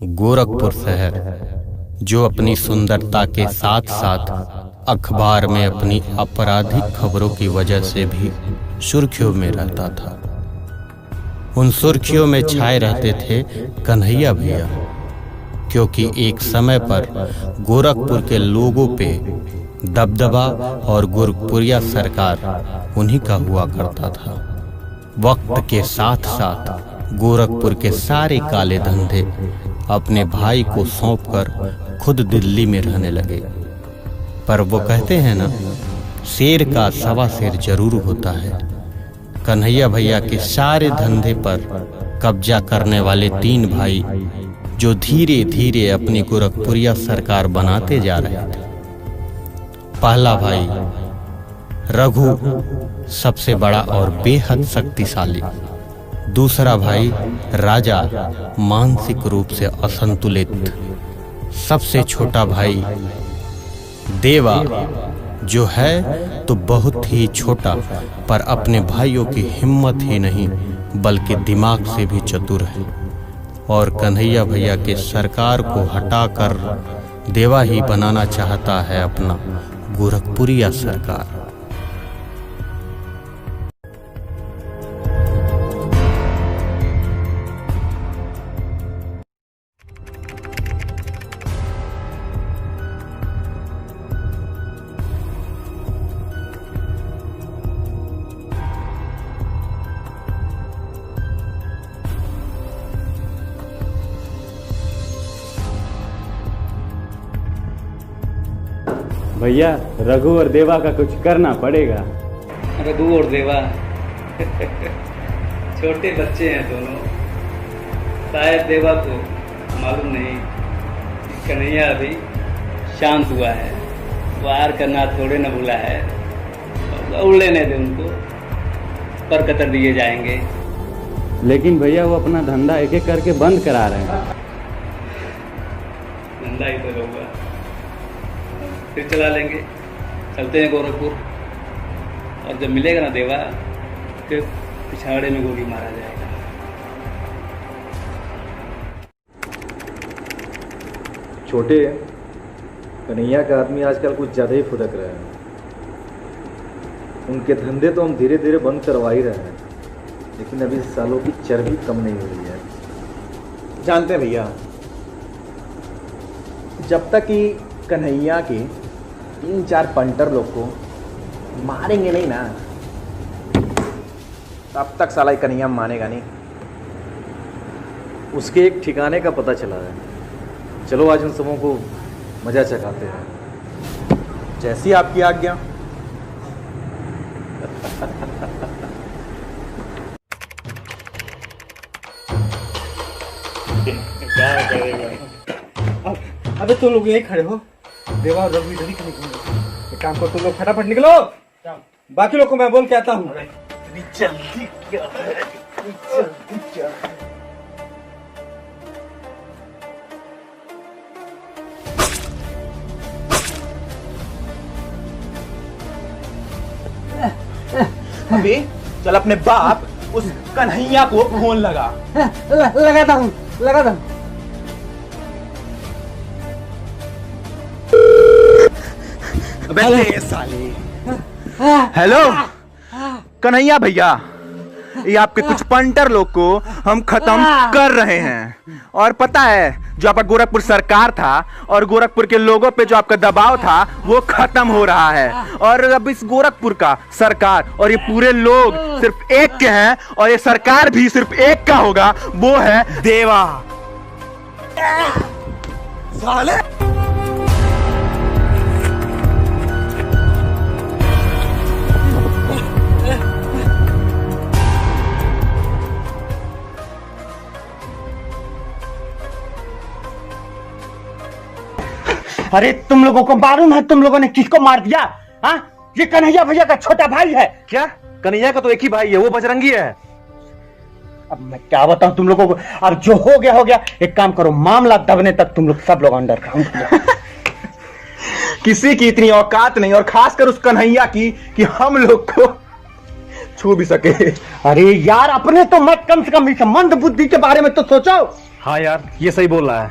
गोरखपुर शहर जो अपनी सुंदरता के साथ साथ अखबार में अपनी आपराधिक खबरों की वजह से भी सुर्खियों में रहता था। उन सुर्खियों में छाए रहते थे कन्हैया भैया, क्योंकि एक समय पर गोरखपुर के लोगों पे दबदबा और गोरखपुरिया सरकार उन्हीं का हुआ करता था। वक्त के साथ साथ गोरखपुर के सारे काले धंधे अपने भाई को सौंपकर खुद दिल्ली में रहने लगे। पर वो कहते हैं ना, शेर का सवा शेर जरूर होता है। कन्हैया भैया के सारे धंधे पर कब्जा करने वाले तीन भाई जो धीरे धीरे अपनी गोरखपुरिया सरकार बनाते जा रहे थे। पहला भाई रघु सबसे बड़ा और बेहद शक्तिशाली, दूसरा भाई राजा मानसिक रूप से असंतुलित, सबसे छोटा भाई देवा जो है तो बहुत ही छोटा पर अपने भाइयों की हिम्मत ही नहीं बल्कि दिमाग से भी चतुर है, और कन्हैया भैया के सरकार को हटाकर देवा ही बनाना चाहता है अपना गोरखपुरिया सरकार। भैया रघु और देवा का कुछ करना पड़ेगा। रघु और देवा छोटे बच्चे हैं दोनों। शायद देवा को मालूम नहीं कि कन्हैया अभी शांत हुआ है, वार करना थोड़े न भूला है। उड़ लेने दे उनको, पर कतर दिए जाएंगे। लेकिन भैया वो अपना धंधा एक एक करके बंद करा रहे हैं। धंधा ही तो होगा, फिर चला लेंगे। चलते हैं गोरखपुर, और जब मिलेगा ना देवा फिर पिछाड़े में गोली मारा जाएगा। छोटे कन्हैया का आदमी आजकल कुछ ज़्यादा ही फुदक रहे हैं। उनके धंधे तो हम धीरे धीरे बंद करवा ही रहे हैं, लेकिन अभी सालों की चर्बी कम नहीं हो रही है। जानते हैं भैया, जब तक कि कन्हैया के 3-4 पंटर लोग को मारेंगे नहीं ना, तब तक साला कन्हैया मानेगा नहीं। उसके एक ठिकाने का पता चला है। चलो आज उन सबों को मजा चखाते हैं। जैसी आपकी आज्ञा। अबे तुम लोग यही खड़े हो, देवा और रघु इधर ही खड़े होंगे। एक काम करो, तुम लोग फटाफट निकलो, बाकी लोग को मैं बोल के आता हूँ। जल्दी क्या है, जल्दी क्या है। अबे चल अपने बाप उस कन्हैया को फोन लगा। लगाता हूँ। अबे साले। हेलो कन्हैया भैया, ये आपके कुछ पंटर लोग को हम खत्म कर रहे हैं। और पता है, जो आपका गोरखपुर सरकार था और गोरखपुर के लोगों पे जो आपका दबाव था वो खत्म हो रहा है। और अब इस गोरखपुर का सरकार और ये पूरे लोग सिर्फ एक के हैं, और ये सरकार भी सिर्फ एक का होगा, वो है देवा। साले अरे तुम लोगों को मालूम है तुम लोगों ने किसको मार दिया? हाँ, ये कन्हैया भैया का छोटा भाई है। क्या कन्हैया का तो एक ही भाई है, वो बजरंगी है। अब मैं क्या बताऊं तुम लोगों को। अब जो हो गया। एक काम करो, मामला दबने तक तुम लोग सब लोग अंडर ग्राउंड। किसी की इतनी औकात नहीं, और खासकर उस कन्हैया की, कि हम लोग को छू भी सके। अरे यार, अपने तो मत, कम से कम इस मंद बुद्धि के बारे में तो सोचो। हाँ यार, ये सही बोल रहा है।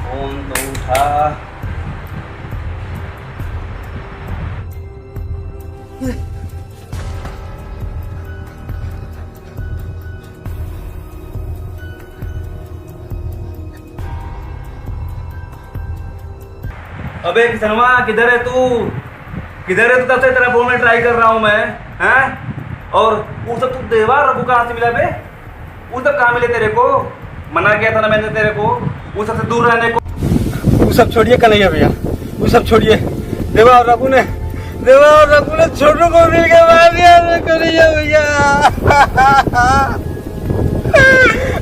फोन तो उठा। अबे किसनवा, किधर है तू? किधर है तू? तब से तेरा फोन में ट्राई कर रहा हूँ मैं। हैं? और वो सब तू देवा रघु कहाँ से मिला बे? वो सब कहाँ मिले तेरे को? मना किया था ना मैंने तेरे को वो सबसे दूर रहने को। वो सब छोड़िए कन्हैया भैया, वो सब छोड़िए। देवा और रघु ने छोटू को मिल के मार दिया कन्हैया भैया।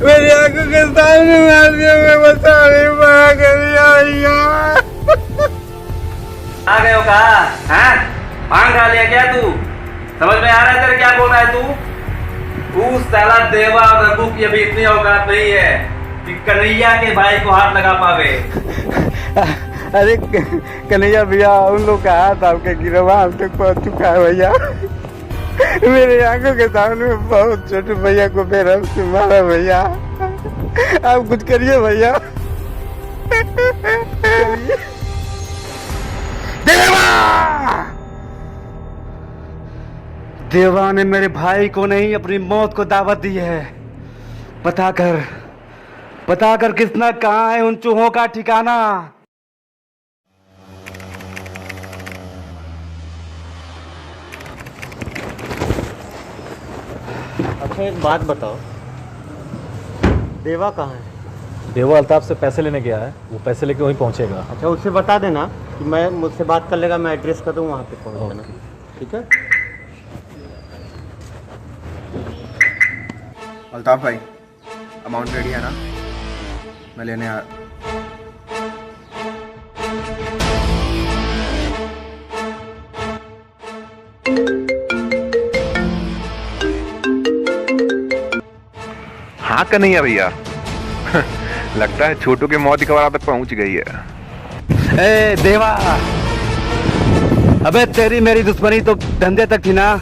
मेरी आंखों के सामने मार दिया, मैं बता नहीं पाया कन्हैया भैया। आ गए हो कहा? हैं? मांग खा लिया क्या तू? समझ में आ रहा है तेरे क्या बोल रहा है तू साला देवा और रघु की अभी इतनी औकात नहीं है कि कन्हैया के भाई को हाथ लगा पावे। अरे कन्हैया भैया, उन लोग का हाथ आपके गिरवा हम तक पहुंच चुका है भैया। मेरे आंखों के सामने बहुत छोटू भैया को बेरहम से मारा भैया। आप कुछ करिए भैया। देवा ने मेरे भाई को नहीं, अपनी मौत को दावत दी है। पता कर किसना कहाँ है उन चूहों का ठिकाना। अच्छा एक बात बताओ, देवा कहाँ है? देवा अल्ताफ से पैसे लेने गया है, वो पैसे लेके वहीं पहुंचेगा। अच्छा उससे बता देना कि मैं मुझसे बात कर लेगा, मैं एड्रेस कर दूँ वहाँ पे पहुँच जाना। ठीक है? अल्ताफ भाई, अमाउंट रेडी है ना? मैं लेने आ। हाँ कन्हैया भैया। लगता है छोटू के मौत की खबर आप तक पहुंच गई है। ए देवा, अबे तेरी मेरी दुश्मनी तो धंधे तक थी ना।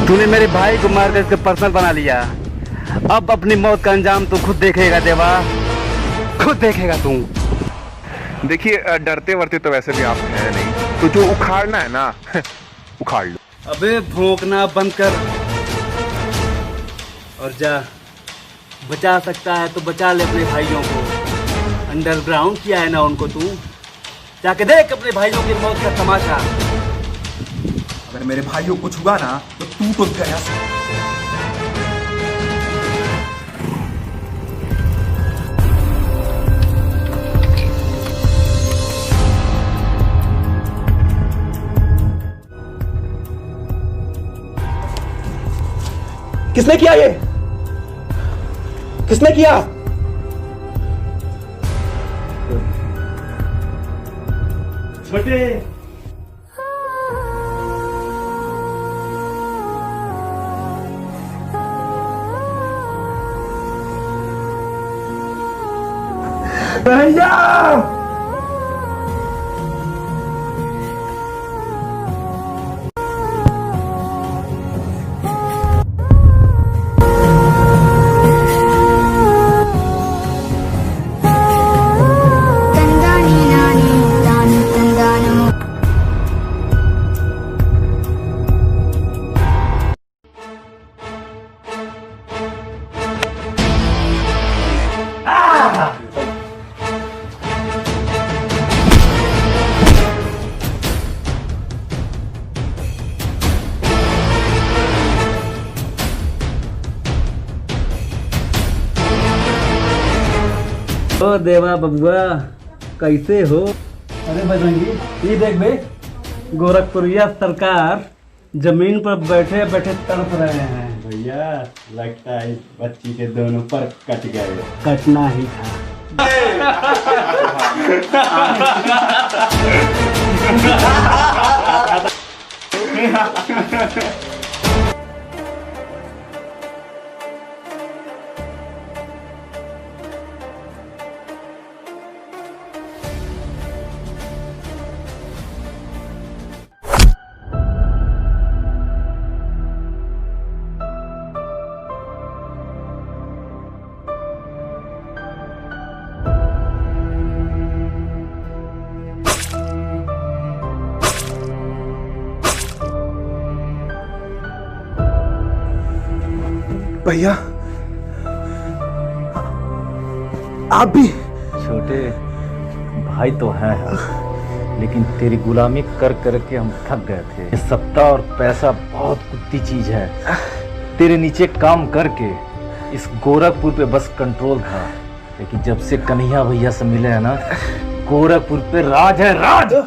तूने मेरे भाई को मार कर इसके पर्सनल बना लिया। अब अपनी मौत का अंजाम तू खुद देखेगा देवा, खुद देखेगा तू। देखिए डरते वरते तो वैसे भी आप हैं नहीं, तो जो उखाड़ना है ना उखाड़ लो। अबे भौंकना बंद कर और जा। बचा सकता है तो बचा ले अपने भाइयों को। अंडरग्राउंड किया है ना उनको तू, जाके देख अपने भाइयों की मौत का तमाशा। अगर मेरे भाइयों को कुछ हुआ ना तो तू तो गया। किसने किया ये? किसने किया? छोटे भैया, ओ देवा बबुआ, कैसे हो? अरे बजरंगी, ये देख बे, गोरखपुरिया सरकार जमीन पर बैठे बैठे तड़प रहे हैं। भैया लगता है इस बच्ची के दोनों पर कट गए। कटना ही था। भैया आप भी। छोटे भाई तो हैं लेकिन तेरी गुलामी कर करके हम थक गए थे। ये सत्ता और पैसा बहुत कुत्ती चीज है। तेरे नीचे काम करके इस गोरखपुर पे बस कंट्रोल था, लेकिन जब से कन्हैया भैया से मिले हैं ना, गोरखपुर पे राज है, राज।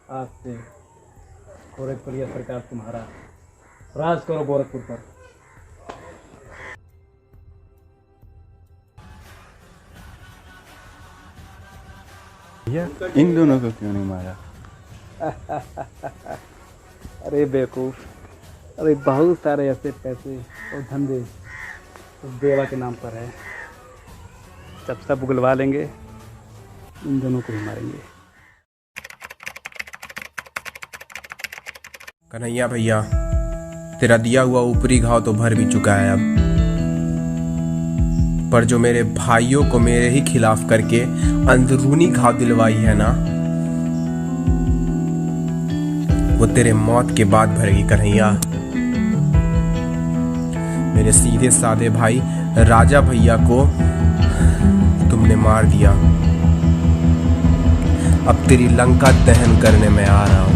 आज से गोरखपुरिया सरकार तुम्हारा, राज करो गोरखपुर पर। इन दोनों को क्यों नहीं मारा? अरे बेवकूफ, अरे बहुत सारे ऐसे पैसे और धंधे तो देवा के नाम पर है। जब सब उगलवा लेंगे इन दोनों को भी मारेंगे। कन्हैया भैया, तेरा दिया हुआ ऊपरी घाव तो भर भी चुका है अब, पर जो मेरे भाइयों को मेरे ही खिलाफ करके अंदरूनी घाव दिलवाई है ना, वो तेरे मौत के बाद भरेगी कन्हैया। मेरे सीधे साधे भाई राजा भैया को तुमने मार दिया। अब तेरी लंका दहन करने में आ रहा हूं।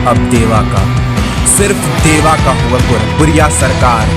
अब देवा का, सिर्फ देवा का होगा गोरखपुरिया सरकार।